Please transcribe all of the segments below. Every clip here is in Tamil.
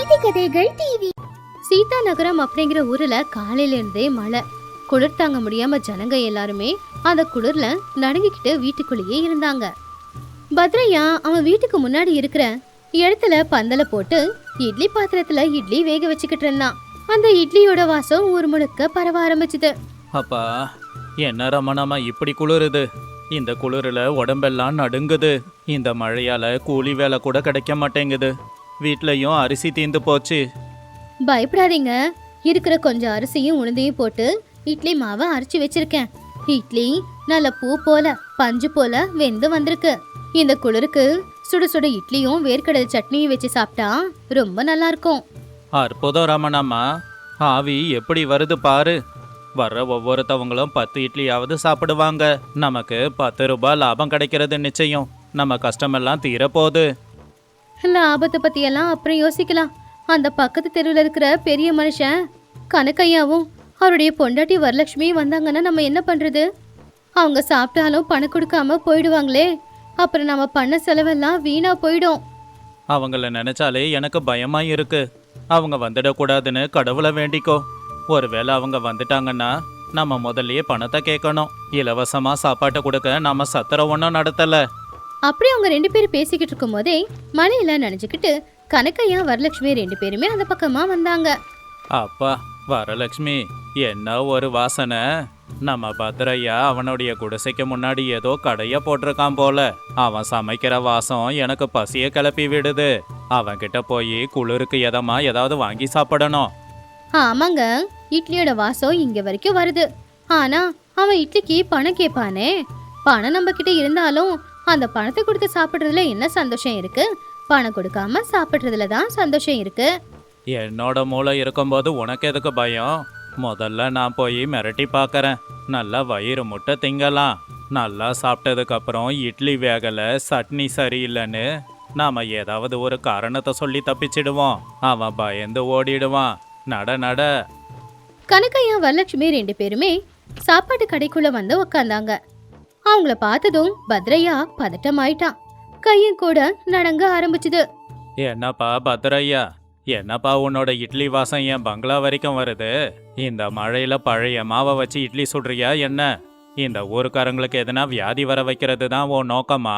நீதி கதைகள் டிவி. சீதா நகரம் அப்படிங்கிற ஊர்ல காலையில இருந்தே மழை. குளிர் தாங்க முடியாம ஜனங்க எல்லாருமே அந்த குளிர்ல நடுங்கிக்கிட்டு வீட்டுக்குள்ளேயே இருந்தாங்க. பத்ரையா அவன் வீட்டுக்கு முன்னாடி இருக்கிற இடத்துல பந்தல போட்டு இட்லி பாத்திரத்துல இட்லி வேக வச்சுக்கிட்டு இருந்தான். அந்த இட்லியோட வாசம் ஊர் முழுக்க பரவ ஆரம்பிச்சுது. அப்பா, என்ன ரமணாமா இப்படி குளிருது? இந்த குளிரில் உடம்பெல்லாம் நடுங்குது. இந்த மழையால கூலி வேலை கூட கிடைக்க மாட்டேங்குது. வீட்லயும் அரிசி தீந்து போச்சு. பயப்படாதீங்க, இருக்கிற கொஞ்சம் அரிசியும் உளுந்தையும் போட்டு இட்லி மாவை அரைச்சி வச்சிருக்கேன். இட்லி நல்ல பூ போல பஞ்சு போல வெந்து வந்திருக்கு. இந்த குளிருக்கு சுட சுட இட்லியும் வேர்க்கடலை சட்னியும் வச்சு சாப்பிட்டா ரொம்ப நல்லா இருக்கும். அற்புதம் ரமணாமா, ஆவி எப்படி வருது பாரு. வர்ற ஒவ்வொருத்தவங்களும் 10 இட்லியாவது சாப்பிடுவாங்க. நமக்கு 10 ரூபாய் லாபம் கிடைக்கிறது நிச்சயம். நம்ம கஷ்டமெல்லாம் தீரப்போகுது. லாபத்தை பத்தியெல்லாம் அப்புறம் யோசிக்கலாம். அந்த பக்கத்து தெருவில் இருக்கிற பெரிய மனுஷன் கனக்கையாவும் அவருடைய பொண்டாட்டி வரலட்சுமி வந்தாங்கன்னா நம்ம என்ன பண்றது? அவங்க சாப்பிட்டாலும் பணம் கொடுக்காம போயிடுவாங்களே. அப்புறம் நம்ம பண்ண செலவெல்லாம் வீணா போயிடும். அவங்கள நினைச்சாலே எனக்கு பயமா இருக்கு. அவங்க வந்துடக்கூடாதுன்னு கடவுளை வேண்டிக்கோ. ஒருவேளை அவங்க வந்துட்டாங்கன்னா நம்ம முதல்லயே பணத்தை கேட்கணும். இலவசமா சாப்பாட்டை கொடுக்க நாம சத்திரம் ஒன்றும் நடத்தல. அப்படி அவங்க 2 பேரும் பேசிக்கிட்டு இருக்கும் போதே மழையில நனைஞ்சுக்கிட்டு கனக்கையா வரலட்சுமி 2 பேருமே அந்த பக்கமா வந்தாங்க. அப்பா, வரலட்சுமி, என்ன ஒரு வாசனை! நம்ம பத்ரையா அவனுடைய குடிசைக்கு முன்னாடி ஏதோ கடைய போட்டிருக்கான் போல. அவன் சமைக்கிற வாசம் எனக்கு பசிய கிளப்பி விடுது. அவன் கிட்ட போய் குளிருக்கு எதமா ஏதாவது வாங்கி சாப்பிடணும். ஆமாங்க, இட்லியோட வாசம் இங்க வரைக்கும் வருது. ஆனா அவன் இட்லிக்கு பணம் கேட்பானே. பணம் நம்ம கிட்ட இருந்தாலும் அந்த பணத்தை கொடுத்து சாப்பிடுறதுல என்ன சந்தோஷம் இருக்கு? பணம் கொடுக்காம சாப்பிடுறதுல தான் சந்தோஷம் இருக்கு. என்னோட மூளை இருக்கும்போது உனக்கு எதுக்கு பயம்? முதல்ல நான் போய் மிரட்டி பார்க்கறேன். நல்லா வயிறு முட்டை திங்கலாம். நல்லா சாப்பிட்டதுக்கு அப்புறம் இட்லி வேகல, சட்னி சரியில்லைன்னு நாம ஏதாவது ஒரு காரணத்தை சொல்லி தப்பிச்சிடுவோம். அவன் பயந்து ஓடிடுவான். நட நட. கனக்கையா வரலட்சுமி 2 பேருமே சாப்பாட்டு கடைக்குள்ள வந்து உக்காந்தாங்க. அவங்கள பார்த்ததும் பத்ரையா பதட்டமாயிட்டான். கையும் கூட நடங்க ஆரம்பிச்சுது. என்னப்பா பத்ரையா, என்னப்பா உன்னோட இட்லி வாசம் என் பங்களா வரைக்கும் வருது? இந்த மழையில பழைய மாவை வச்சு இட்லி சுடுறியா என்ன? இந்த ஊருக்காரங்களுக்கு எதனா வியாதி வர வைக்கிறது தான் உன் நோக்கமா?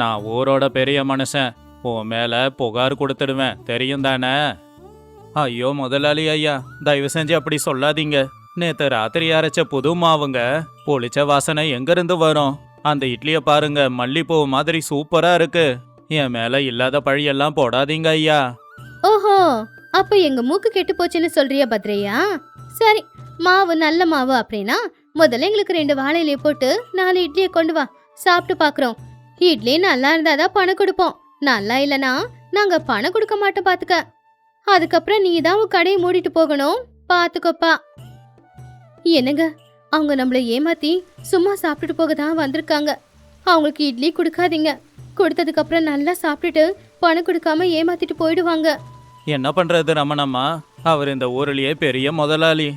நான் ஊரோட பெரிய மனுஷன். உன் மேல புகார் கொடுத்துடுவேன், தெரியும் தானே? ஐயோ முதலாளி ஐயா, தயவு செஞ்சு அப்படி சொல்லாதீங்க. நேத்து ராத்திரி அரைச்ச புது மாவுங்க. புளிச்ச வாசனை எங்கிருந்து வரும்? அந்த இட்லிய பாருங்க, மல்லிப்பூ மாதிரி சூப்பரா இருக்கு. என் மேல இல்லாத பழியெல்லாம் போடாதீங்க ஐயா. ஓஹோ, அப்ப எங்க மூக்கு கெட்டு போச்சுன்னு சொல்றியா பத்ரையா? சரி, மாவு நல்ல மாவு அப்படின்னா முதல்ல எங்களுக்கு 2 வாழை இலையை போட்டு 4 இட்லியை கொண்டு வா, சாப்பிட்டு பாக்குறோம். இட்லி நல்லா இருந்தாதான் பணம் கொடுப்போம். நல்லா இல்லனா நாங்க பணம் கொடுக்க மாட்டோம் பாத்துக்க. அதுக்கப்புறம் நீ தான் உன் கடையை மூடிட்டு போகணும், பாத்துக்கோப்பா. என்னங்க, அவங்க நம்மள ஏமாத்தி சும்மா சாப்பிட்டுட்டு போக தான் வந்திருக்காங்க. அவங்களுக்கு இட்லி கொடுக்காதீங்க. கொடுத்ததுக்கு அப்புறம் நல்லா சாப்பிட்டுட்டு பணம் கொடுக்காம ஏமாத்திட்டு போயிடுவாங்க. என்ன பண்றது ரமணம்மா, அவர் இந்த ஊர்லயே பெரிய முதலாளி.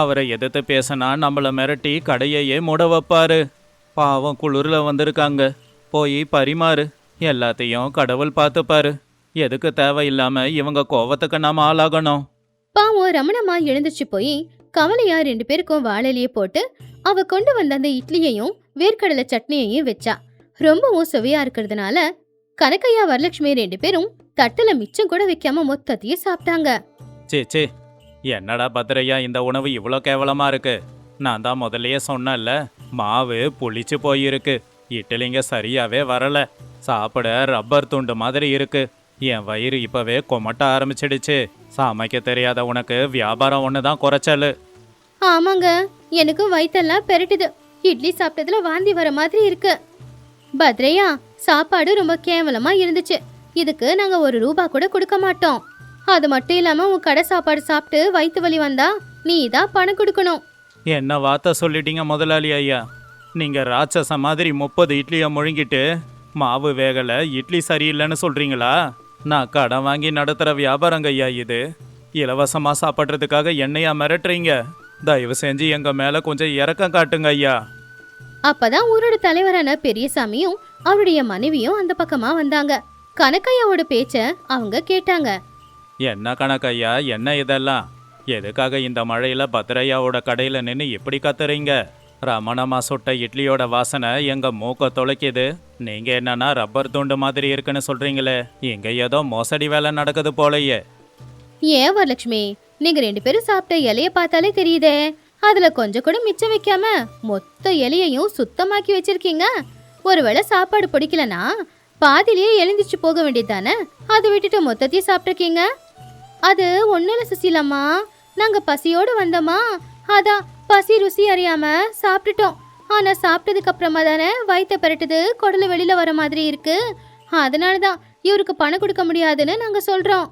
அவரை எதிர்த்து பேசினா நம்மள மிரட்டி கடையையே மூட வைப்பாரு. பாவம் குளிர்ல வந்திருக்காங்க. போய் பரிமாறு, எல்லாத்தையும் கடவுள் பார்த்துப்பாரு. எதுக்கு தேவையில்லாம இவங்க கோவத்துக்கு நாம ஆளாகணும்? பாவம் ரமணம்மா எழுந்துச்சு போய் கவலையா 2 பேருக்கும் வாழையிலேயே போட்டு அவ கொண்டு வந்த அந்த இட்லியையும் வேர்க்கடலை சட்னியையும் வச்சா. ரொம்பவும் சுவையா இருக்கிறதுனால கனக்கையா வரலட்சுமி 2 பேரும் தட்டுல மிச்சம் கூட வைக்காம மொத்தத்தையும் சாப்பிட்டாங்க. சே, என்னடா பத்ரையா, இந்த உணவு இவ்வளோ கேவலமா இருக்கு. நான் தான் முதல்லயே சொன்னேன்ல, மாவு புளிச்சு போயிருக்கு. இட்லிங்க சரியாவே வரல. சாப்பிட ரப்பர் துண்டு மாதிரி இருக்கு. என் வயிறு இப்பவே கொமட்ட ஆரம்பிச்சிடுச்சு. சமைக்க தெரியாத உனக்கு வியாபாரம் ஒண்ணுதான் குறைச்சலு. ஆமாங்க, எனக்கும் வயித்தெல்லாம் பெரட்டுது. இட்லி சாப்பிட்டதுல வாந்தி வர மாதிரி இருக்கு. பத்ரையா, சாப்பாடு ரொம்ப கேவலமா இருந்துச்சு. இதுக்கு நாங்க 1 ரூபாய் கூட கொடுக்க மாட்டோம். அது மட்டும் இல்லாம உன் கடை சாப்பாடு சாப்பிட்டு வயிற்று வலி வந்தா நீ தான் பணம் கொடுக்கணும். என்ன வார்த்தை சொல்லிட்டீங்க முதலாளி ஐயா. நீங்க ராட்சச மாதிரி 30 இட்லியை முழுங்கிட்டு மாவு வேகல, இட்லி சரியில்லைன்னு சொல்றீங்களா? நான் கடன் வாங்கி நடத்துற வியாபாரங்க ஐயா இது. இலவசமா சாப்பிட்றதுக்காக என்னையா மிரட்டுறீங்க? தயவு செஞ்சு எங்க மேல கொஞ்சம் இரக்கம் காட்டுங்க ஐயா. அப்பதான் ஊரோட தலைவரான பெரியசாமியும் அவருடைய மனைவியும் அந்த பக்கமா வந்தாங்க. கனக்கையாவோட பேச்ச அவங்க கேட்டாங்க. என்ன கணக்கையா, என்ன இதெல்லாம்? எதுக்காக இந்த மழையில பத்ரையாவோட கடையில நின்று இப்படி கத்துறீங்க? ரமணம்மா சுட்ட இட்லியோட வாசனை எங்க மூக்க தொலைக்குது. நீங்க என்னன்னா ரப்பர் துண்டு மாதிரி இருக்குன்னு சொல்றீங்களே, இங்க ஏதோ மோசடி வேலை நடக்குது போலயே. ஏன் வரலட்சுமி, நீங்க 2 பேரும் சாப்பிட்ட இலைய பார்த்தாலே தெரியுதே, அதுல கொஞ்சம் கூட மிச்சம் வைக்காம மொத்த இலையையும் சுத்தமாக்கி வச்சிருக்கீங்க. ஒருவேளை சாப்பாடு பிடிக்கலனா பாதிலேயே எழுந்திரிச்சு போக வேண்டியது தானே, அதை விட்டுட்டு மொத்தத்தையும் சாப்பிட்ருக்கீங்க. அது ஒன்றும் இல்லை சுசீலாம்மா, நாங்கள் பசியோடு வந்தோமா, அதான் பசி ருசி அறியாம சாப்பிட்டுட்டோம். ஆனால் சாப்பிட்டதுக்கு அப்புறமா தானே வயிற்ற பெரட்டுது, குடல வெளியில வர மாதிரி இருக்கு. அதனால தான் இவருக்கு பணம் கொடுக்க முடியாதுன்னு நாங்கள் சொல்கிறோம்.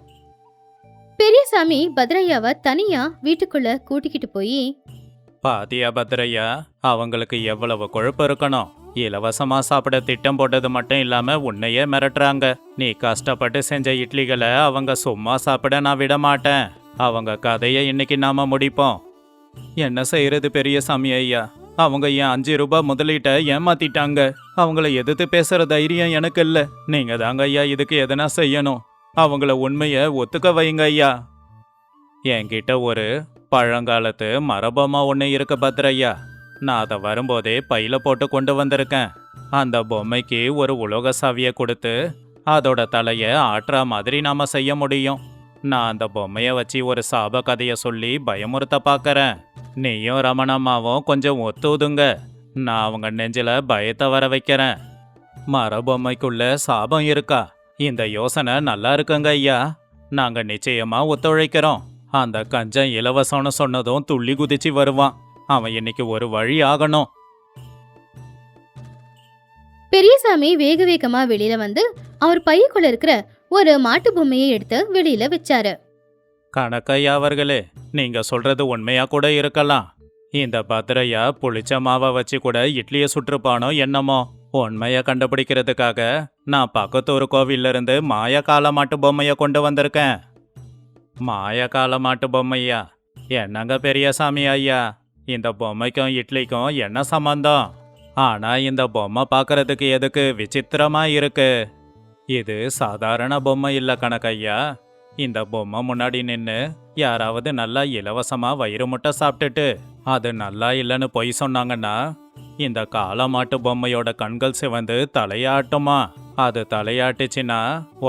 பெரியசாமி பத்ரையாவை தனியா வீட்டுக்குள்ள கூட்டிக்கிட்டு போய், பாத்தியா பத்ரையா, அவங்களுக்கு எவ்வளவு கொழுப்பு இருக்கணும். இலவசமா சாப்பிட திட்டம் போட்டது மட்டும் இல்லாம உன்னையே மிரட்டுறாங்க. நீ கஷ்டப்பட்டு செஞ்ச இட்லிகளை அவங்க சும்மா சாப்பிட நான் விட மாட்டேன். அவங்க கதையை இன்னைக்கு நாம முடிப்போம். என்ன செய்யறது பெரியசாமி ஐயா, அவங்க என் 5 ரூபாய் முதலீட்டை ஏமாத்திட்டாங்க. அவங்கள எதிர்த்து பேசுற தைரியம் எனக்கு இல்ல. நீங்க தாங்க ஐயா இதுக்கு எதனா செய்யணும். அவங்கள உண்மையை ஒத்துக்க வைங்க ஐயா. என்கிட்ட ஒரு பழங்காலத்து மரபமா ஒன்று இருக்கு பத்ரையா. நான் அதை வரும்போதே பையில போட்டு கொண்டு வந்திருக்கேன். அந்த பொம்மைக்கு ஒரு உலோக சாவியை கொடுத்து அதோட தலையை ஆட்டுற மாதிரி நாம செய்ய முடியும். நான் அந்த பொம்மையை வச்சு ஒரு சாப கதையை சொல்லி பயமுறுத்த பார்க்கறேன். நீயும் ரமணம்மாவும் கொஞ்சம் ஒத்துதுங்க. நான் அவங்க நெஞ்சில பயத்தை வர வைக்கிறேன். மரபொம்மைக்குள்ள சாபம் இருக்கா? இந்த யோசனை நல்லா இருக்குங்க ஐயா. நாங்க நிச்சயமா ஒத்துழைக்கிறோம். அந்த கஞ்சன் இலவசம்னு சொன்னதும் துள்ளி குதிச்சு வருவான். அவன் இன்னைக்கு ஒரு வழி ஆகணும். பெரியசாமி வேக வேகமா வெளியில வந்து அவர் பையக்குள்ள இருக்கிற ஒரு மாட்டு பொம்மையை எடுத்து வெளியில வச்சாரு. கணக்கையா அவர்களே, நீங்க சொல்றது உண்மையா கூட இருக்கலாம். இந்த பத்ரையா புளிச்ச மாவை வச்சு கூட இட்லியை சுற்றுப்பானோ என்னமோ. உண்மையை கண்டுபிடிக்கிறதுக்காக நான் பக்கத்தூர் கோவில்ல இருந்து மாயக்கால மாட்டு பொம்மையை கொண்டு வந்திருக்கேன். மாயக்கால மாட்டு பொம்மையா? என்னங்க பெரியசாமி ஐயா, இந்த பொம்மைக்கும் இட்லிக்கும் என்ன சம்பந்தம்? ஆனா இந்த பொம்மை பார்க்கறதுக்கு எதுக்கு விசித்திரமா இருக்கு? இது சாதாரண பொம்மை இல்ல கணக்கையா. இந்த பொம்மை முன்னாடி நின்று யாராவது நல்லா இலவசமா வயிறு முட்டை சாப்பிட்டுட்டு அது நல்லா இல்லைன்னு பொய் சொன்னாங்கன்னா இந்த காளமாட்டு பொம்மையோட கண்கள் சிவந்து தலையாட்டுமா. அது தலையாட்டுச்சுன்னா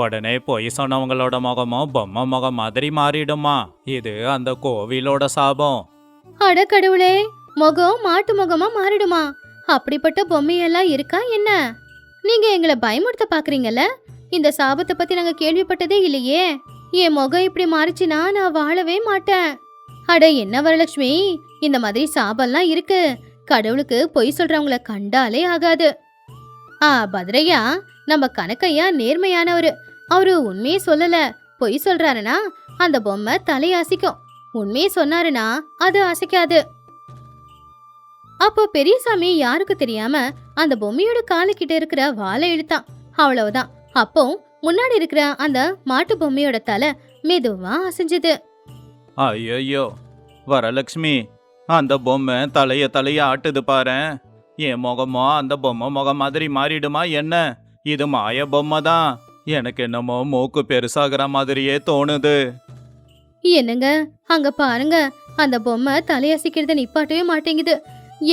உடனே பொய் சொன்னவங்களோட முகமும் பொம்மை முகம் மாதிரி மாறிடுமா. இது அந்த கோவிலோட சாபம். அட கடவுளே, முகம் மாட்டு முகமா மாறிடுமா? அப்படிப்பட்ட பொம்மையெல்லாம் இருக்கா என்ன? நீங்க எங்களை பயமுறுத்த பாக்குறீங்கல்ல? இந்த சாபத்தை பத்தி நாங்க கேள்விப்பட்டதே இல்லையே. என் முகம் இப்படி மாறிச்சுன்னா நான் வாழவே மாட்டேன். அட என்ன வரலட்சுமி, இந்த மாதிரி சாபம்லாம் இருக்கு. கடவுளுக்கு பொய் சொல்றவங்கள கண்டாலே ஆகாது. பத்ரையா, நம்ம கணக்கையா நேர்மையானவரு. அவரு உண்மையை சொல்லல, பொய் சொல்றாருன்னா அந்த பொம்மை தலையசைக்கும். உண்மையை சொன்னாருன்னா அது அசைக்காது. அப்போ பெரியசாமி யாருக்கு தெரியாம அந்த பொம்மையோட காலுக்கிட்ட இருக்கிற வாழை இழுத்தான். அவ்வளவுதான். அப்போ முன்னாடி இருக்கிற அந்த மாட்டு பொம்மையோட தலை மெதுவா அசைஞ்சது. ஐயோ வரலட்சுமி, அந்த பொம்மை தலைய ஆட்டுது பாரு. என் முகமோ அந்த பொம்மை முகம் மாதிரி மாறிடுமா என்ன? இது மாய பொம்மை தான். எனக்கு என்னமோ மூக்கு பெருசாகிற மாதிரியே தோணுது. என்னங்க, அங்க பாருங்க, அந்த பொம்மை தலையசைக்கிறத நிப்பாட்டவே மாட்டேங்குது.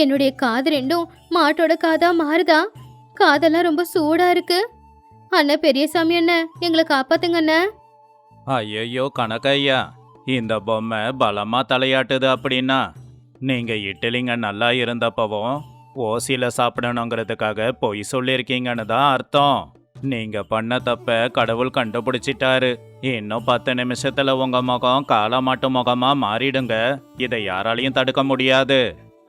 என்னுடைய காது ரெண்டும் மாட்டோட காதா மாறுதா? காதெல்லாம் ரொம்ப சூடா இருக்கு. அண்ணா பெரியசாமி அண்ணன், எங்களை காப்பாத்துங்க அண்ணன். ஐயோ கணக்கையா, இந்த பொம்மை பலமா தலையாட்டுது அப்படின்னா நீங்க இட்லிங்க நல்லா இருந்தப்பவும் ஓசில சாப்பிடணுங்கிறதுக்காக பொய் சொல்லியிருக்கீங்கன்னு தான் அர்த்தம். நீங்க பண்ண தப்ப கடவுள் கண்டுபிடிச்சிட்டாரு. இன்னும் 10 நிமிஷத்துல உங்க முகம் காளமாட்டு முகமா மாறிடுங்க. இதை யாராலையும் தடுக்க முடியாது.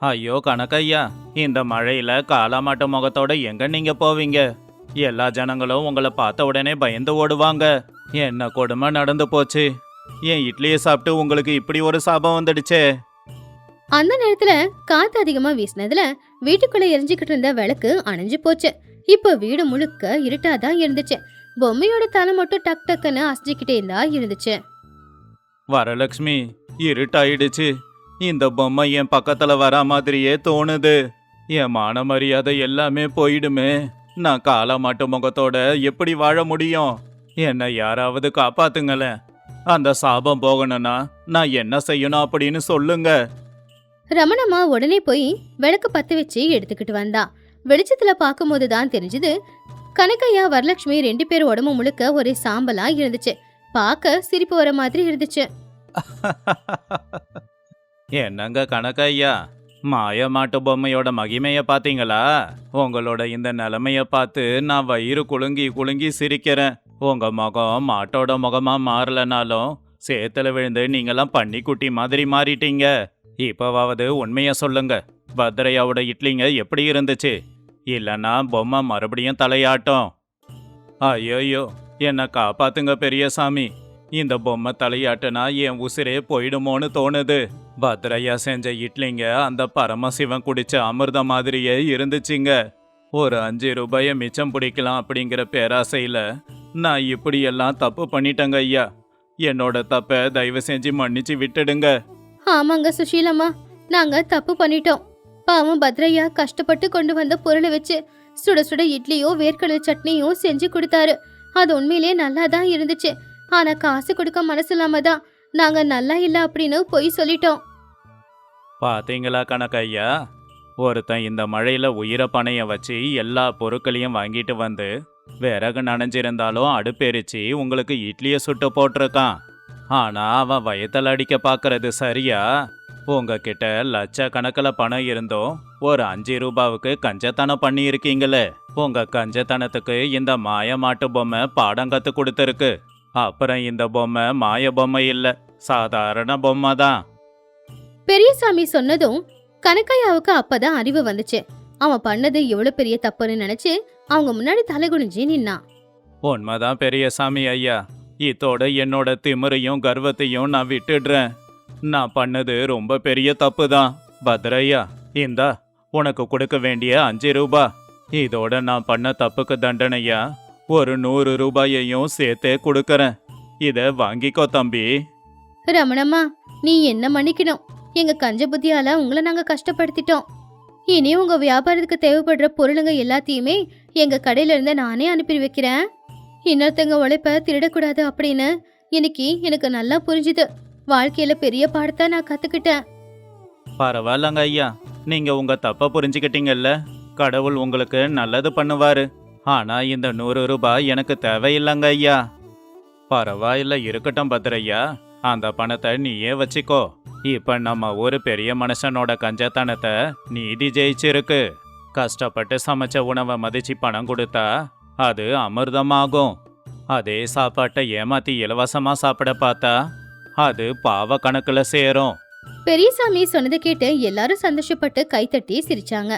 ஐயோ கணக்கையா, இந்த மழையில காளமாட்டு முகத்தோட எங்க நீங்க போவீங்க? எல்லா ஜனங்களும் உங்களை பார்த்த உடனே பயந்து ஓடுவாங்க. என்ன கொடுமை நடந்து போச்சு. என் இட்லியை சாப்பிட்டு உங்களுக்கு இப்படி ஒரு சாபம் வந்துடுச்சே. அந்த நேரத்துல காத்து அதிகமா வீசினதுல வீட்டுக்குள்ள எரிஞ்சுக்கிட்டு இருந்த விளக்கு அணைஞ்சு போச்சு. இப்ப வீடு முழுக்க இருட்டாதான் இருந்துச்சு. பொம்மையோட தலை மட்டும் டக் டக்குன்னு அசைஞ்சுக்கிட்டே இருந்தா இருந்துச்சு. வரலட்சுமி, இருட்டாயிடுச்சு. இந்த பொம்மை என் பக்கத்துல வர மாதிரியே தோணுது. என் மான மரியாதை எல்லாமே போயிடுமே. நான் காளமாட்டு முகத்தோட எப்படி வாழ முடியும்? என்னை யாராவது காப்பாத்துங்களேன். அந்த சாபம் போகணும்னா நான் என்ன செய்யணும் அப்படின்னு சொல்லுங்க. ரமணம்மா உடனே போய் விளக்கு பத்த வச்சு எடுத்துக்கிட்டு வந்தா. வெளிச்சத்துல பார்க்கும்போது தான் தெரிஞ்சது, கனகையா வரலட்சுமி 2 பேர் உடம்பு முழுக்க ஒரே சாம்பலா இருந்துச்சு. பார்க்க சிரிப்பு வர மாதிரி இருந்துச்சு. என்னங்க கணக்கையா, மாய மாட்டு பொம்மையோட மகிமைய பாத்தீங்களா? உங்களோட இந்த நிலைமைய பார்த்து நான் வயிறு குலுங்கி குலுங்கி சிரிக்கிறேன். உங்க முகம் மாட்டோட முகமா மாறலனாலும் சேத்துல விழுந்து நீங்களாம் பன்னிக்குட்டி மாதிரி மாறிட்டீங்க. இப்பவாவது உண்மைய சொல்லுங்க, பத்ரையாவோட இட்லிங்க எப்படி இருந்துச்சு? இல்லைன்னா பொம்மை மறுபடியும் தலையாட்டம். ஐயோயோ, என்னை காப்பாத்துங்க பெரியசாமி. இந்த பொம்மை தலையாட்டுனா என் உசிரே போயிடுமோன்னு தோணுது. பத்ரையா செஞ்ச இட்லிங்க அந்த பரமசிவன் குடிச்ச அமிர்தம் மாதிரியே இருந்துச்சுங்க. ஒரு 5 ரூபாயை மிச்சம் பிடிக்கலாம் அப்படிங்கிற பேராசையில் நான் இப்படியெல்லாம் தப்பு பண்ணிட்டேங்க ஐயா. என்னோட தப்பை தயவு செஞ்சு மன்னிச்சு விட்டுடுங்க. ஆமாங்க சுஷீலம்மா, நாங்க தப்பு பண்ணிட்டோம். பாவம் பத்ரையா கஷ்டப்பட்டு கொண்டு வந்த பொருளை வச்சு சுட சுட இட்லியோ வேர்க்கடலை சட்னியோ செஞ்சு கொடுத்தாரு. அது உண்மையிலே நல்லா தான் இருந்துச்சு. ஆனா காசு கொடுக்க மனசு இல்லாம தான் நாங்க நல்லா இல்ல அப்படின்னு பொய் சொல்லிட்டோம். பாத்தீங்களா கணக்கையா, ஒருத்தன் இந்த மழையில உயிரை பணைய வச்சு எல்லா பொருட்களையும் வாங்கிட்டு வந்து விறகு நனைஞ்சிருந்தாலும் அடுப்பெரிச்சு உங்களுக்கு இட்லியை சுட்டு போட்டிருக்கான். ஆனா அவன் வயத்தில் அடிக்க பார்க்கறது சரியா? உங்ககிட்ட லட்சக்கணக்கில் பணம் இருந்தும் ஒரு 5 ரூபாவுக்கு கஞ்சத்தனம் பண்ணியிருக்கீங்களே. உங்க கஞ்சத்தனத்துக்கு இந்த மாய மாட்டு பொம்மை பாடம் கத்து கொடுத்துருக்கு. அப்புறம் இந்த பொம்மை மாய பொம்மை இல்ல, சாதாரண பொம்மை தான். பெரியசாமி சொன்னதும் கனகையாவுக்கு அப்பதான் அறிவு வந்துச்சு. அவன் பண்ணது எவ்வளவு பெரிய தப்புன்னு நினைச்சு அவங்க முன்னாடி தலை குனிஞ்சு நின்னான். உண்மைதான் பெரியசாமி ஐயா, இதோட என்னோட திமிரையும் கர்வத்தையும் நான் விட்டுடுறேன். நான் பண்ணது ரொம்ப பெரிய தப்பு தான். பத்ரையா, இந்தா உனக்கு கொடுக்க வேண்டிய 5 ரூபா. இதோட நான் பண்ண தப்புக்கு தண்டனையா ஒரு 100 ரூபாயையும் சேர்த்தே கொடுக்கறேன். இத வாங்கிக்கோ தம்பி. ரமணம்மா, நீ என்ன மன்னிக்கணும். எங்க கஞ்ச புத்தியால உங்களை நாங்க கஷ்டப்படுத்திட்டோம். இனி உங்க வியாபாரத்துக்கு தேவைப்படுற பொருளுங்க எல்லாத்தையுமே எங்க கடையில இருந்து நானே அனுப்பி வைக்கிறேன். இன்னொருத்தங்க உழைப்ப திருடக்கூடாது அப்படின்னு இன்னைக்கு எனக்கு நல்லா புரிஞ்சுது. வாழ்க்கையில பெரிய பாடத்தை நான் கத்துக்கிட்டேன். பரவாயில்லங்க ஐயா, நீங்க உங்க தப்ப புரிஞ்சுக்கிட்டீங்கல்ல. கடவுள் உங்களுக்கு நல்லது பண்ணுவாரு. ஆனா இந்த 100 ரூபாய் எனக்கு தேவையில்லைங்க ஐயா. பரவாயில்ல, இருக்கட்டும் பத்ரையா, அந்த பணத்தை நீயே வச்சுக்கோ. இப்ப நம்ம ஒரு பெரிய மனுஷனோட கஞ்சத்தனத்தை நீதி ஜெயிச்சிருக்கு. கஷ்டப்பட்டு சமைச்ச உணவை மதிச்சு பணம் கொடுத்தா அது அமிர்தமாகும். அதே சாப்பாட்டை ஏமாத்தி இலவசமா சாப்பிட பார்த்தா அது பாவ கணக்குல சேரும். பெரியசாமி சொன்னதை கேட்டு எல்லாரும் சந்தோஷப்பட்டு கைத்தட்டி சிரிச்சாங்க.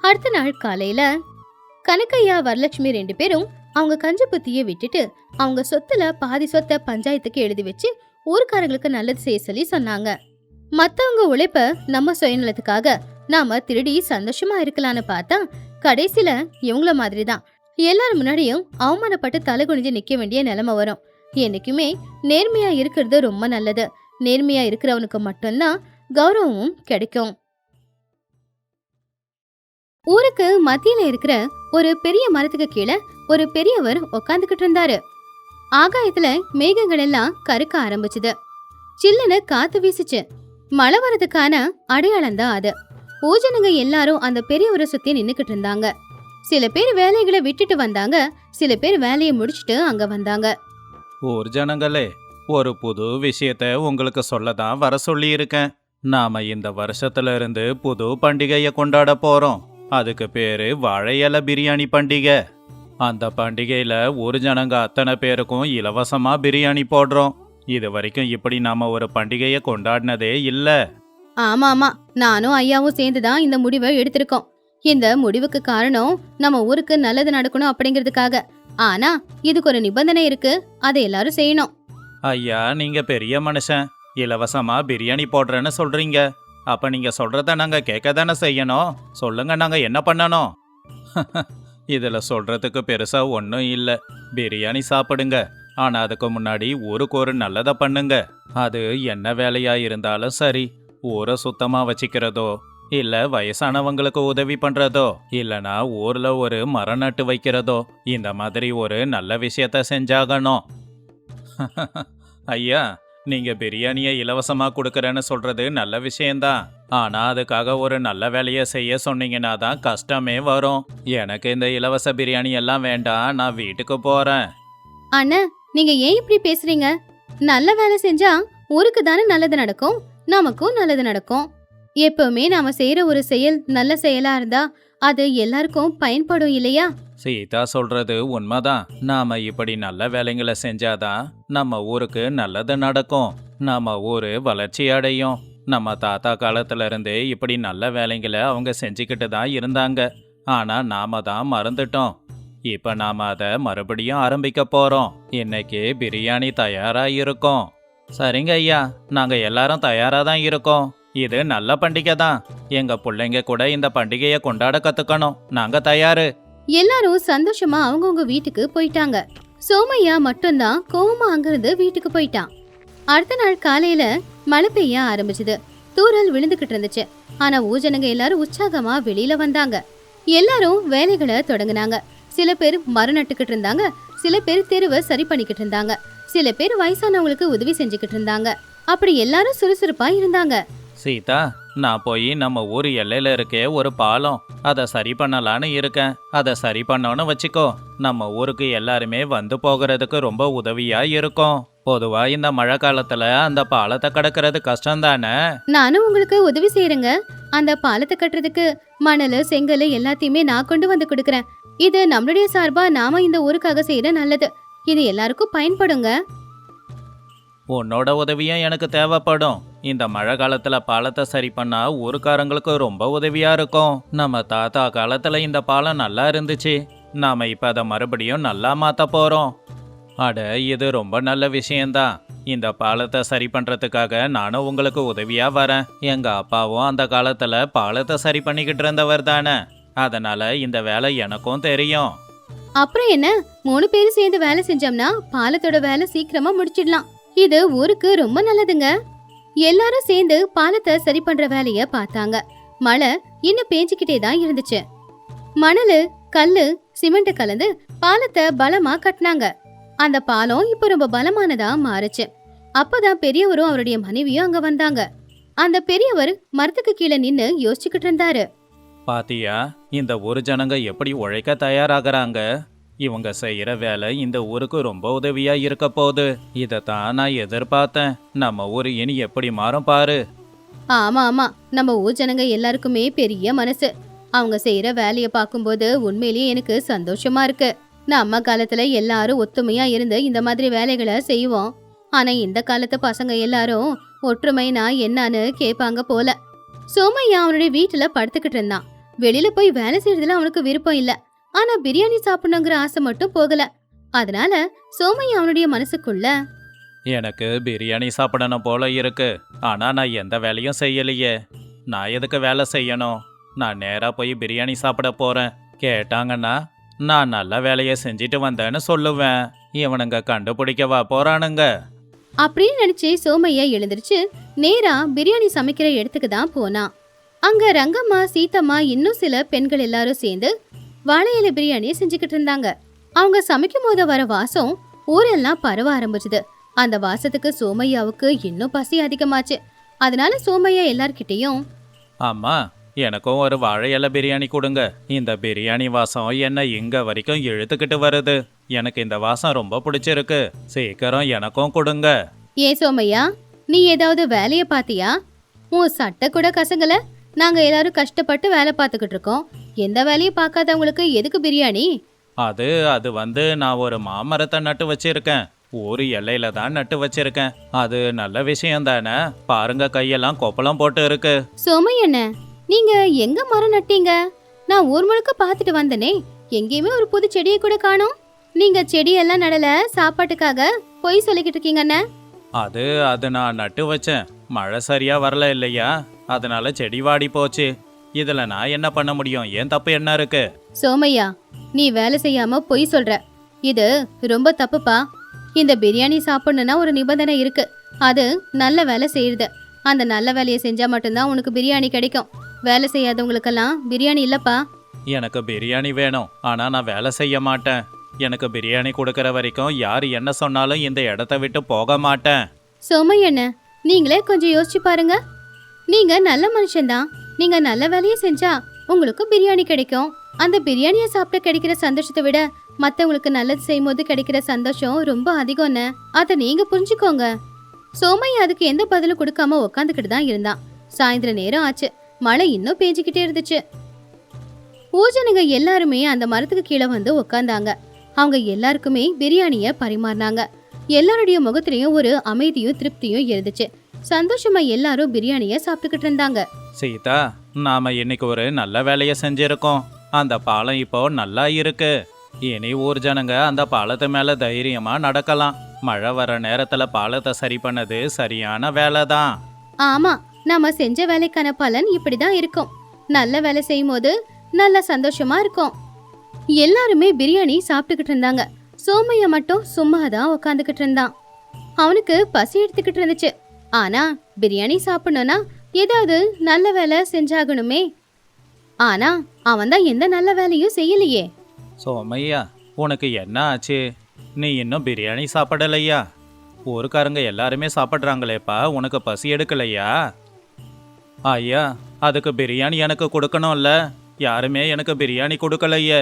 அடுத்த நாள் காலையில கனகையா வரலட்சுமி 2 பேரும் அவங்க கஞ்ச புத்திய விட்டுட்டு அவங்க சொத்துல பாதி சொத்தை பஞ்சாயத்துக்கு எழுதி வச்சு ஊர்க்காரங்களுக்கு நல்லது செய்ய சொல்லி சொன்னாங்க. மத்தவங்க உழைப்ப நம்ம சுயநலத்துக்காக நாம திருடி சந்தோஷமா இருக்கலான்னு பார்த்தா கடைசியில இவங்கள மாதிரிதான் எல்லாரும் முன்னாடியும் அவமானப்பட்டு தலை குனிஞ்சு நிக்க வேண்டிய நிலைமை வரும். என்னைக்குமே நேர்மையா இருக்கிறது ரொம்ப நல்லது. நேர்மையா இருக்கிறவனுக்கு மட்டும்தான் கௌரவமும் கிடைக்கும். ஊருக்கு மத்தியில இருக்கிற ஒரு பெரிய மரத்துக்கு கீழே ஒரு பெரியவர் உக்காந்துக்கிட்டு இருந்தாரு. ஆகாயத்துல மேகங்கள் எல்லாம் கருக்க ஆரம்பிச்சுது. சில்லுன்னு காத்து வீசுச்சு. மழை வரதுக்கான அடையாளம் தான் அது. பூஜனுங்க எல்லாரும் அந்த பெரியவரை சுத்தி நின்னுக்கிட்டு இருந்தாங்க. சில பேர் வேலைகளை விட்டுட்டு வந்தாங்க, சில பேர் வேலையை முடிச்சுட்டு அங்க வந்தாங்க. ஊர் ஜனங்களே, ஒரு புது விஷயத்த உங்களுக்கு சொல்லதான் வர சொல்லி இருக்கேன். நாம இந்த வருஷத்துல இருந்து புது பண்டிகையை கொண்டாட போறோம். அதுக்கு பேரு வாழை இலை பிரியாணி பண்டிகை. அந்த பண்டிகையில ஊர் ஜனங்க அத்தனை பேருக்கும் இலவசமா பிரியாணி போடுறோம். இது வரைக்கும் இப்படி நாம ஒரு பண்டிகையை கொண்டாடினதே இல்ல. ஆமா ஆமா, நானும் ஐயாவும் சேர்ந்துதான் இந்த முடிவை எடுத்திருக்கோம். இந்த முடிவுக்கு காரணம் நம்ம ஊருக்கு நல்லது நடக்கணும் அப்படிங்கிறதுக்காக. ஆனா இதுக்கு ஒரு நிபந்தனை இருக்கு, அதை எல்லாரும் செய்யணும். ஐயா, நீங்க பெரிய மனுஷன், இலவசமா பிரியாணி போடுறேன்னு சொல்றீங்க. அப்ப நீங்க சொல்றத நாங்க கேட்க தானே செய்யணும். சொல்லுங்க, நாங்க என்ன பண்ணணும்? இதுல சொல்றதுக்கு பெருசா ஒன்றும் இல்ல. பிரியாணி சாப்பிடுங்க, ஆனா அதுக்கு முன்னாடி ஊருக்கு ஒரு நல்லதை பண்ணுங்க. அது என்ன வேலையா இருந்தாலும் சரி, ஊரை சுத்தமா வச்சுக்கிறதோ, இல்ல வயசானவங்களுக்கு உதவி பண்றதோ, இல்லனா ஊர்ல ஒரு மரம் நட்டு வைக்கிறதோ, இந்த மாதிரி ஒரு நல்ல விஷயத்த செஞ்சாகணும். ஐயா, நீங்க பிரியாணியை இலவசமா கொடுக்கறேன்னு சொல்றது நல்ல விஷயம்தான். ஆனா அதுக்காக ஒரு நல்ல வேலையை செய்ய சொன்னீங்கன்னா தான் கஷ்டமே வரும். எனக்கு இந்த இலவச பிரியாணி எல்லாம் வேண்டாம், நான் வீட்டுக்கு போறேன். அண்ணா, நீங்க ஏன் இப்படி பேசுறீங்க? நல்ல வேலை செஞ்சா ஊருக்கு தானே நல்லது நடக்கும், நமக்கும் நல்லது நடக்கும். எப்பவுமே நாம செய்யற ஒரு செயல் நல்ல செயலா இருந்தா அது எல்லாருக்கும் பயன்படும் இல்லையா? சீதா சொல்றது உண்மைதான். நாம இப்படி நல்ல வேலைங்களை செஞ்சாதான் நம்ம ஊருக்கு நல்லது நடக்கும். நம்ம ஊரு வளர்ச்சி அடையும். நம்ம தாத்தா காலத்துல இருந்தே இப்படி நல்ல வேலைங்களை அவங்க செஞ்சுக்கிட்டு தான் இருந்தாங்க. ஆனா நாம தான் மறந்துட்டோம். இப்ப நாம அதை மறுபடியும் ஆரம்பிக்க போறோம். இன்னைக்கு பிரியாணி தயாரா இருக்கும். சரிங்க ஐயா, நாங்க எல்லாரும் தயாரா தான் இருக்கோம். இது நல்ல பண்டிகை தான். எங்க பிள்ளைங்க கூட இந்த பண்டிகையை கொண்டாட கத்துக்கணும். நாங்க தயாரு. எல்லாரும் சந்தோஷமா அவங்கவுங்க வீட்டுக்கு போயிட்டாங்க. சோமையா மட்டும்தான் கோவமா அங்கிருந்து வீட்டுக்கு போயிட்டான். அடுத்த நாள் காலையில மழை பெய்ய ஆரம்பிச்சது. தூறல் விழுந்துகிட்டு இருந்துச்சு. ஆனா ஊஜனங்க எல்லாரும் உற்சாகமா வெளியில வந்தாங்க. எல்லாரும் வேலைகளை தொடங்குனாங்க. சில பேர் மரம் நட்டுக்கிட்டு இருந்தாங்க, சில பேர் தெருவை சரி பண்ணிக்கிட்டு இருந்தாங்க, சில பேர் வயசானவங்களுக்கு உதவி செஞ்சுக்கிட்டு இருந்தாங்க. அப்படி எல்லாரும் சுறுசுறுப்பா இருந்தாங்க. சீதா, நான் போய் நம்ம ஊர் எல்லையில இருக்கே ஒரு பாலம், அதை சரி பண்ணலான்னு இருக்கேன். அதை சரி பண்ணோன்னு வச்சுக்கோ, நம்ம ஊருக்கு எல்லாருமே வந்து போகிறதுக்கு ரொம்ப உதவியா இருக்கும். பொதுவா இந்த மழை காலத்துல அந்த பாலத்தை கடக்கிறது கஷ்டம் தானே. நானும் உங்களுக்கு உதவி செய்யறேங்க. அந்த பாலத்தை கட்டுறதுக்கு மணல், செங்கல் எல்லாத்தையுமே நான் கொண்டு வந்து கொடுக்கறேன். இது நம்மளுடைய சார்பா நாம இந்த ஊருக்காக செய்யற நல்லது. இது எல்லாருக்கும் பயன்படுங்க. உன்னோட உதவியும் எனக்கு தேவைப்படும். இந்த மழை காலத்துல பாலத்தை சரி பண்ணா ஊருக்காரங்களுக்கு ரொம்ப உதவியா இருக்கும். நம்ம தாத்தா காலத்துல இந்த பாலம் நல்லா இருந்துச்சு. நாம இப்ப அதை மறுபடியும் நல்லா மாத்த போறோம். அட, இது ரொம்ப நல்ல விஷயம்தான். இந்த பாலத்தை சரி பண்றதுக்காக நானும் உங்களுக்கு உதவியா வரேன். எங்க அப்பாவும் அந்த காலத்துல பாலத்தை சரி பண்ணிக்கிட்டு இருந்தவர் தானே. அதனால இந்த வேலை எனக்கும் தெரியும். அப்புறம் என்ன, 3 பேரும் சேர்ந்து வேலை செஞ்சோம்னா பாலத்தோட வேலை சீக்கிரமா முடிச்சிடலாம். இது ஊருக்கு ரொம்ப நல்லதுங்க. எல்லாரும் சேர்ந்து பாலத்தை சரி பண்ற வேலைய பார்த்தாங்க. மழை இன்னும் பேஞ்சுக்கிட்டே தான் இருந்துச்சு. மணலு, கல்லு, சிமெண்ட் கலந்து பாலத்தை பலமா கட்டினாங்க. அந்த பாலம் இப்ப ரொம்ப பலமானதா மாறுச்சு. அப்பதான் பெரியவரும் அவருடைய மனைவியும் அங்க வந்தாங்க. அந்த பெரியவர் மரத்துக்கு கீழே நின்னு யோசிச்சுக்கிட்டு இருந்தாரு. பாத்தியா, இந்த ஊர் ஜனங்க எப்படி உழைக்க தயாராகிறாங்க. இவங்க செய்யற வேலை இந்த ஊருக்கு ரொம்ப உதவியா இருக்க போகுது. இதைத்தான் நான் எதிர்பார்த்தேன். நம்ம ஊர் இனி எப்படி மாறும் பாரு. ஆமா ஆமா, நம்ம ஊர் ஜனங்க எல்லாருக்குமே பெரிய மனசு. அவங்க செய்யற வேலைய பார்க்கும்போது உண்மையிலேயே எனக்கு சந்தோஷமா இருக்கு. நம்ம காலத்துல எல்லாரும் ஒத்துமையா இருந்து இந்த மாதிரி வேலைகளை செய்வோம். ஆனா இந்த காலத்து பசங்க எல்லாரும் ஒற்றுமைனா என்னன்னு கேட்பாங்க போல. சோமையா அவனுடைய வீட்டுல படுத்துக்கிட்டு இருந்தான். வெளியில போய் வேலை செய்யறதுல அவனுக்கு விருப்பம் இல்ல. ஆனா பிரியாணி சாப்பிடணுங்கிற ஆசை மட்டும் போகல. அதனால சோமையா அவனுடைய மனசுக்குள்ள, எனக்கு பிரியாணி சாப்பிடணும் போல இருக்கு. ஆனா நான் எந்த வேலையும் செய்யலையே. நான் எதுக்கு வேலை செய்யணும்? நான் நேரா போய் பிரியாணி சாப்பிட போறேன். கேட்டாங்கன்னா நான் நல்ல வேலையை செஞ்சுட்டு வந்தேன்னு சொல்லுவேன். இவனுங்க கண்டுபிடிக்கவா போறானுங்க. அப்படின்னு நினைச்சு சோமையா எழுந்திருச்சு நேரா பிரியாணி சமைக்கிற இடத்துக்கு தான் போனான். அங்க ரங்கம்மா, சீத்தம்மா, இன்னும் சில பெண்கள் எல்லாரும் சேர்ந்து வாழை இலை பிரியாணியை செஞ்சுக்கிட்டு இருந்தாங்க. அவங்க சமைக்கும் போது வர வாசம் ஊரெல்லாம் பரவ ஆரம்பிச்சுது. அந்த வாசத்துக்கு சோமையாவுக்கு இன்னும் பசி அதிகமாச்சு. அதனால சோமையா எல்லார்கிட்டையும், அம்மா, எனக்கும் ஒரு வாழை இலை பிரியாணி கொடுங்க. இந்த பிரியாணி வாசம் என்ன இங்க வரைக்கும் இழுத்துக்கிட்டு வருது. எனக்கு இந்த வாசம் ரொம்ப பிடிச்சிருக்கு. சீக்கிரம் எனக்கும் கொடுங்க. ஏ சோமையா, நீ ஏதாவது வேலைய பாத்தியா? உன் சட்டை கூட கசங்கல. நாங்க எல்லாரும் கஷ்டப்பட்டு வேலை பார்த்துக்கிட்டு இருக்கோம். எந்த வேலையும் பார்க்காதவங்களுக்கு எதுக்கு பிரியாணி? அது வந்து நான் ஒரு மாமரத்தை நட்டு வச்சிருக்கேன். ஊரு எல்லையில தான் நட்டு வச்சிருக்கேன். அது நல்ல விஷயம் தானே. பாருங்க, கையெல்லாம் கொப்பளம் போட்டு இருக்கு. சோமையண்ண, நீங்க எங்க மரம் நட்டீங்க? நான் ஊர் முழுக்க பார்த்துட்டு வந்தனே, எங்கேயுமே ஒரு புது செடியை கூட காணோம். நீங்க செடியெல்லாம் நடல, சாப்பாட்டுக்காக பொய் சொல்லிக்கிட்டு இருக்கீங்க அண்ணே. அது நான் நட்டு வச்சேன். மழை சரியா வரல இல்லையா, அதனால செடி வாடி போச்சு. இதுல நான் என்ன பண்ண முடியும்? ஏன் தப்பு என்ன இருக்கு? சோமையா, நீ வேலை செய்யாம பொய் சொல்ற. இது ரொம்ப தப்புப்பா. இந்த பிரியாணி சாப்பிடணும்னா ஒரு நிபந்தனை இருக்கு. அது நல்ல வேலை செய்யுது. அந்த நல்ல வேலையை செஞ்சா மட்டும்தான் உனக்கு பிரியாணி கிடைக்கும். வேலை செய்யாதவங்களுக்கெல்லாம் பிரியாணி இல்லப்பா. எனக்கு பிரியாணி வேணும், ஆனா நான் வேலை செய்ய மாட்டேன். எனக்கு பிரியாணி கொடுக்கற வரைக்கும் யார் என்ன சொன்னாலும் இந்த இடத்த விட்டு போக மாட்டேன். சோமையண்ண, நீங்களே கொஞ்சம் யோசிச்சு பாருங்க. நீங்க நல்ல மனுஷன்தான். நீங்க நல்ல வேலையை செஞ்சா உங்களுக்கு பிரியாணி கிடைக்கும். அந்த பிரியாணியை சாப்பிட்டு கிடைக்கிற சந்தோஷத்தை விட மத்தவங்களுக்கு நல்லது செய்யும் போது கிடைக்கிற சந்தோஷம் ரொம்ப அதிகம்னு அதை நீங்க புரிஞ்சுக்கோங்க. சோமையா அதுக்கு எந்த பதிலும் கொடுக்காம உக்காந்துக்கிட்டு தான் இருந்தான். சாயந்தர நேரம் ஆச்சு. மழை இன்னும் பேஞ்சுக்கிட்டே இருந்துச்சு. பூஜனுங்க எல்லாருமே அந்த மரத்துக்கு கீழே வந்து உக்காந்தாங்க. அவங்க எல்லாருக்குமே பிரியாணிய பரிமாறினாங்க. எல்லாருடைய முகத்திலையும் ஒரு அமைதியும் திருப்தியும் இருந்துச்சு. சந்தோஷமா எல்லாரும் பிரியாணிய சாப்பிட்டுக்கிட்டு இருந்தாங்க. சீதா, நாம இன்னைக்கு ஒரு நல்ல வேலையை செஞ்சிருக்கோம். அந்த பாலம் இப்போ நல்லா இருக்கு. இனி ஊர் ஜனங்க அந்த பாலத்து மேல தைரியமா நடக்கலாம். மழை வர நேரத்துல பாலத்தை சரி பண்ணது சரியான வேலை தான். ஆமா, நாம செஞ்ச வேலைக்கான பலன் இப்படிதான் இருக்கும். நல்ல வேலை செய்யும் போது நல்ல சந்தோஷமா இருக்கும். எல்லாருமே பிரியாணி சாப்பிட்டுக்கிட்டு இருந்தாங்க. சோமையா மட்டும் சும்மா தான் உக்காந்துக்கிட்டு இருந்தான். அவனுக்கு பசி எடுத்துக்கிட்டு இருந்துச்சு. ஆனா பிரியாணி சாப்பிடணும்னா ஏதாவது நல்ல வேலை செஞ்சாகணுமே. ஆனா அவன் தான் எந்த நல்ல வேலையும் செய்யலையே. சோமையா, உனக்கு என்ன ஆச்சு? நீ இன்னும் பிரியாணி சாப்பிடலையா? ஊருக்காரங்க எல்லாருமே சாப்பிட்றாங்களேப்பா, உனக்கு பசி எடுக்கலையா? ஐயா, அதுக்கு பிரியாணி எனக்கு கொடுக்கணும்ல. யாருமே எனக்கு பிரியாணி கொடுக்கலையே.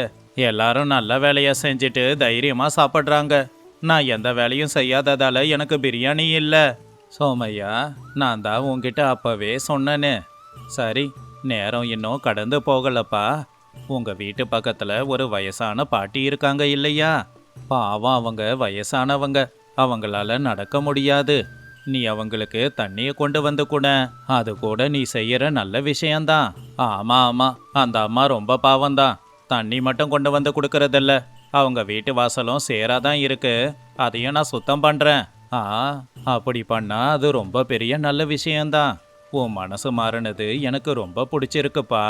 எல்லாரும் நல்ல வேலையை செஞ்சுட்டு தைரியமா சாப்பிட்றாங்க. நான் எந்த வேலையும் செய்யாததால எனக்கு பிரியாணி இல்லை. சோமையா, நான் தான் உன்கிட்ட அப்பவே சொன்னேனே. சரி, நேரம் இன்னும் கடந்து போகலப்பா. உங்க வீட்டு பக்கத்துல ஒரு வயசான பாட்டி இருக்காங்க இல்லையா? பாவம், அவங்க வயசானவங்க. அவங்களால நடக்க முடியாது. நீ அவங்களுக்கு தண்ணியை கொண்டு வந்து கூட. அது கூட நீ செய்யற நல்ல விஷயம்தான். ஆமா ஆமா, அந்த அம்மா ரொம்ப பாவம்தான். தண்ணி மட்டும் கொண்டு வந்து கொடுக்கறதில்ல, அவங்க வீட்டு வாசலும் சேராதான் இருக்கு. அதையும் நான் சுத்தம் பண்றேன். அப்படி பண்ணா அது ரொம்ப பெரிய நல்ல விஷயம்தான். உன் மனசு மாறினது எனக்கு ரொம்ப பிடிச்சிருக்குப்பா.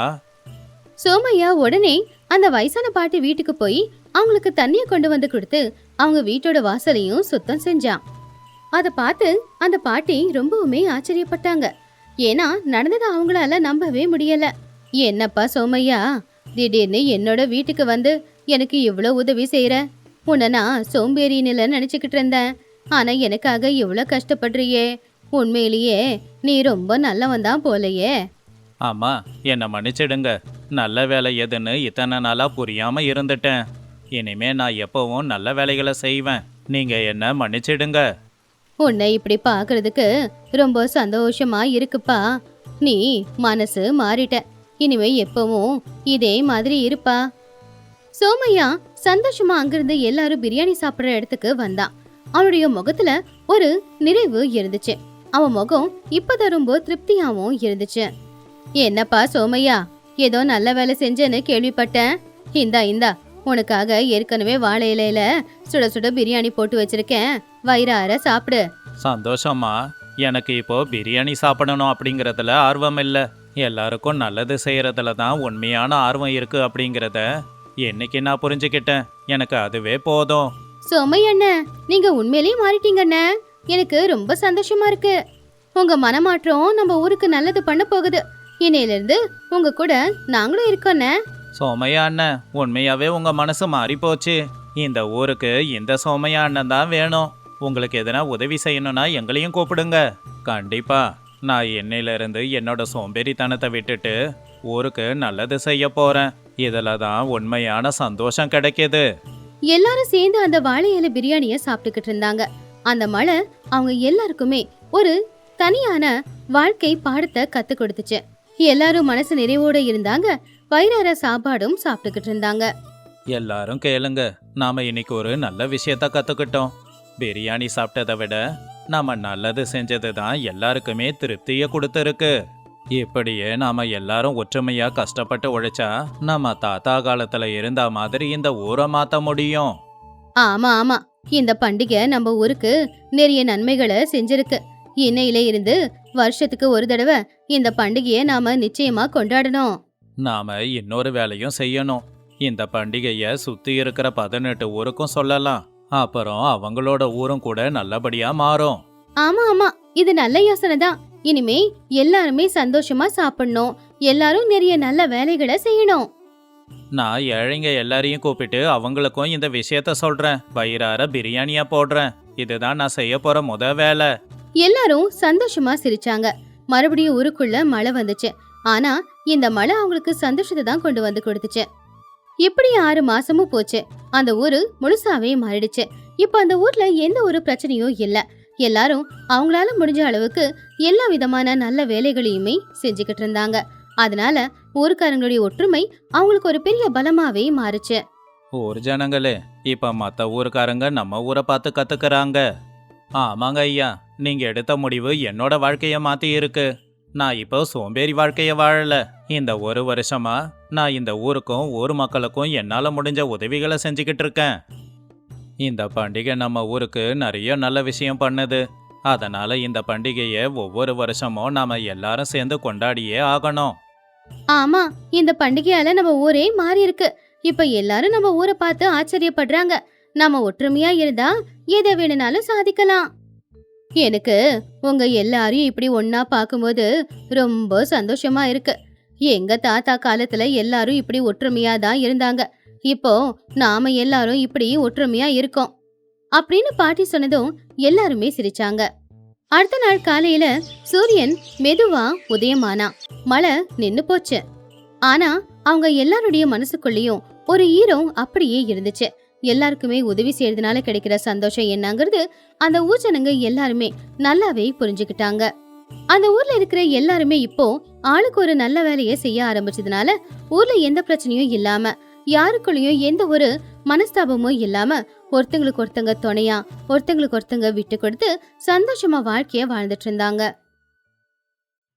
சோமையா உடனே அந்த வயசான பாட்டி வீட்டுக்கு போய் அவங்களுக்கு தண்ணிய கொண்டு வந்து கொடுத்து அவங்க வீட்டோட வாசலையும் சுத்தம் செஞ்சான். அதை பார்த்து அந்த பாட்டி ரொம்பவுமே ஆச்சரியப்பட்டாங்க. ஏன்னா நடந்ததை அவங்களால நம்பவே முடியல. என்னப்பா சோமையா, திடீர்னு என்னோட வீட்டுக்கு வந்து எனக்கு இவ்வளோ உதவி செய்யற? உன்னை நான் சோம்பேறின்னு நினைச்சுக்கிட்டு இருந்தேன். ஆனா எனக்காக இவ்வளோ கஷ்டப்படுறியே. உண்மையிலேயே நீ ரொம்ப நல்லவன் தான் போலையே. ஆமா, என்னை மன்னிச்சிடுங்க. நல்ல வேலை எதுன்னு இத்தனை நாளா புரியாம இருந்துட்டேன். இனிமே நான் எப்பவும் நல்ல வேலைகளை செய்வேன். நீங்க என்ன மன்னிச்சிடுங்க. உன்னை இப்படி பாக்குறதுக்கு ரொம்ப சந்தோஷமா இருக்குப்பா. நீ மனசு மாறிட்ட. இனிமே எப்பவும் இதே மாதிரி இருப்பா. சோமையா சந்தோஷமா அங்கிருந்து எல்லாரும் பிரியாணி சாப்பிடுற இடத்துக்கு வந்தான். அவனுடைய முகத்துல ஒரு நிறைவு இருந்துச்சு. அவன் முகம் இப்பதான் ரொம்ப திருப்தியாவும் இருந்துச்சு. என்னப்பா சோமையா, ஏதோ நல்ல வேலை செஞ்சேன்னு கேள்விப்பட்டேன். இந்தா உனக்காக ஏற்கனவே வாழை இலையில சுட சுட பிரியாணி போட்டு வச்சிருக்கேன். வயிறார சாப்பிடு. சந்தோஷமா. எனக்கு இப்போ பிரியாணி சாப்பிடணும் அப்படிங்கறதுல ஆர்வம் இல்லை. எல்லாருக்கும் நல்லது செய்யறதுல தான் உண்மையான ஆர்வம் இருக்கு அப்படிங்கிறத என்னைக்கு நான் புரிஞ்சுக்கிட்டேன். எனக்கு அதுவே போதும். சோமையண்ண, நீங்க உண்மையிலேயே மாறிட்டீங்கண்ண. எனக்கு ரொம்ப சந்தோஷமா இருக்கு. உங்க மனமாற்றம் நம்ம ஊருக்கு நல்லது பண்ண போகுது. இன்னையில இருந்து உங்க கூட நாங்களும் இருக்கோண்ணே. சோமையா அண்ணன், உண்மையாவே உங்க மனசு மாறி போச்சு. இந்த ஊருக்கு இந்த சோமையா அண்ணன் தான் வேணும். உங்களுக்கு எதனா உதவி செய்யணும்னா எங்களையும் கூப்பிடுங்க. கண்டிப்பா. நான் என்னையில இருந்து என்னோட சோம்பேறித்தனத்தை விட்டுட்டு ஊருக்கு நல்லது செய்ய போறேன். இதுல தான் உண்மையான சந்தோஷம் கிடைக்குது. எல்லாரும் சேர்ந்து அந்த வாழை இலை பிரியாணிய சாப்பிட்டுக்கிட்டு இருந்தாங்க. அந்த மழை அவங்க எல்லாருக்குமே ஒரு தனியான வாழ்க்கை பாடத்தை கத்து கொடுத்துச்சு. எல்லாரும் மனசு நிறைவோட இருந்தாங்க. வயிறார சாப்பாடும் சாப்பிட்டுக்கிட்டு இருந்தாங்க. எல்லாரும் கேளுங்க, நாம இன்னைக்கு ஒரு நல்ல விஷயத்த கத்துக்கிட்டோம். பிரியாணி சாப்பிட்டதை விட நாம நல்லது செஞ்சது தான் எல்லாருக்குமே திருப்தியை கொடுத்துருக்கு. இப்படியே நாம எல்லாரும் ஒற்றுமையா கஷ்டப்பட்டு உழைச்சா நம்ம தாத்தா காலத்துல இருந்த மாதிரி இந்த ஊரை மாத்த முடியும். ஆமா, இந்த பண்டிகை நம்ம ஊருக்கு நிறைய நன்மைகளை செஞ்சிருக்கு. இன்னையில இருந்து வருஷத்துக்கு ஒரு தடவை இந்த பண்டிகையை நாம நிச்சயமா கொண்டாடணும். நாம இன்னொரு வேலையும் செய்யணும். இந்த பண்டிகைய சுத்தி இருக்கிற 18 ஊருக்கும் சொல்லலாம். அப்புறம் அவங்களோட ஊரும் கூட நல்லபடியா மாறும். ஆமா, இது நல்ல யோசனை தான். இனிமே எல்லாருமே சந்தோஷமா சாப்பிடணும். எல்லாரும் நிறைய நல்ல வேலைகளை செய்யணும். நான் ஏழைங்க எல்லாரையும் கூப்பிட்டு அவங்களுக்கும் இந்த விஷயத்த சொல்றேன். வயிறார பிரியாணியா போடுறேன். இதுதான் நான் செய்ய போற வேலை. எல்லாரும் சந்தோஷமா சிரிச்சாங்க. மறுபடியும் ஊருக்குள்ள மழை வந்துச்சு. ஆனா இந்த மழை அவங்களுக்கு சந்தோஷத்தை தான் கொண்டு வந்து கொடுத்துச்சு. இப்படி 6 மாசமும் போச்சு. அந்த ஊரு முழுசாவே மாறிடுச்சு. இப்ப அந்த ஊர்ல எந்த ஒரு பிரச்சனையும் இல்ல. எல்லாரும் அவங்களால முடிஞ்ச அளவுக்கு எல்லா விதமான நல்ல வேலைகளையுமே செஞ்சுக்கிட்டு இருந்தாங்க. அதனால ஊருக்காரங்களுடைய ஒற்றுமை அவங்களுக்கு ஒரு பெரிய பலமாவே மாறுச்சு. ஊர் ஜனங்களே, இப்ப மத்த ஊருக்காரங்க நம்ம ஊரை பார்த்து கத்துக்கறாங்க. ஆமாங்க ஐயா, நீங்க எடுத்த முடிவு என்னோட வாழ்க்கைய மாத்தி இருக்கு. நான் இப்போ சோம்பேறி வாழ்க்கைய வாழல. இந்த 1 வருஷமா நான் இந்த ஊருக்கும் ஊர் மக்களுக்கும் என்னால முடிஞ்ச உதவிகளை செஞ்சுக்கிட்டு இருக்கேன். இந்த பண்டிகை நம்ம ஊருக்கு நிறைய நல்ல விஷயம் பண்ணுது. அதனால இந்த பண்டிகையை ஒவ்வொரு வருஷமும் நாம எல்லாரும் சேர்ந்து கொண்டாடியே ஆகணும். ஆமா, இந்த பண்டிகையால நம்ம ஊரே மாறி இருக்கு. இப்ப எல்லாரும் நம்ம ஊரை பார்த்து ஆச்சரியப்படுறாங்க. நாம ஒற்றுமையா இருந்தா எதை வேணும்னாலும் சாதிக்கலாம். எனக்கு உங்க எல்லாரையும் இப்படி ஒன்னா பார்க்கும்போது ரொம்ப சந்தோஷமா இருக்கு. எங்க தாத்தா காலத்துல எல்லாரும் இப்படி ஒற்றுமையா தான் இருந்தாங்க. இப்போ நாம எல்லாரும் இப்படி ஒற்றுமையா இருக்கோம் அப்படின்னு பாட்டி சொன்னதும் எல்லாருமே சிரிச்சாங்க. அடுத்த நாள் காலையில சூரியன் மெதுவா உதயமானா. மழை நின்னு போச்சு. ஆனா அவங்க எல்லாருடைய மனசுக்குள்ளேயும் ஒரு ஈரம் அப்படியே இருந்துச்சு. எல்லாருக்குமே உதவி செய்யறதுனால கிடைக்கிற சந்தோஷம் என்னங்கிறது அந்த ஊர் ஜனங்க எல்லாருமே நல்லாவே புரிஞ்சுக்கிட்டாங்க. அந்த ஊர்ல இருக்கிற எல்லாருமே இப்போ ஆளுக்கு ஒரு நல்ல வேலையை செய்ய ஆரம்பிச்சதுனால ஊர்ல எந்த பிரச்சனையும் இல்லாம, யாருக்குள்ளயும் எந்த ஒரு மனஸ்தாபமும் இல்லாம ஒருத்தங்களுக்கு ஒருத்தங்க துணையா, ஒருத்தங்களுக்கு ஒருத்தங்க விட்டு கொடுத்து சந்தோஷமா வாழ்க்கைய வாழ்ந்துட்டு இருந்தாங்க.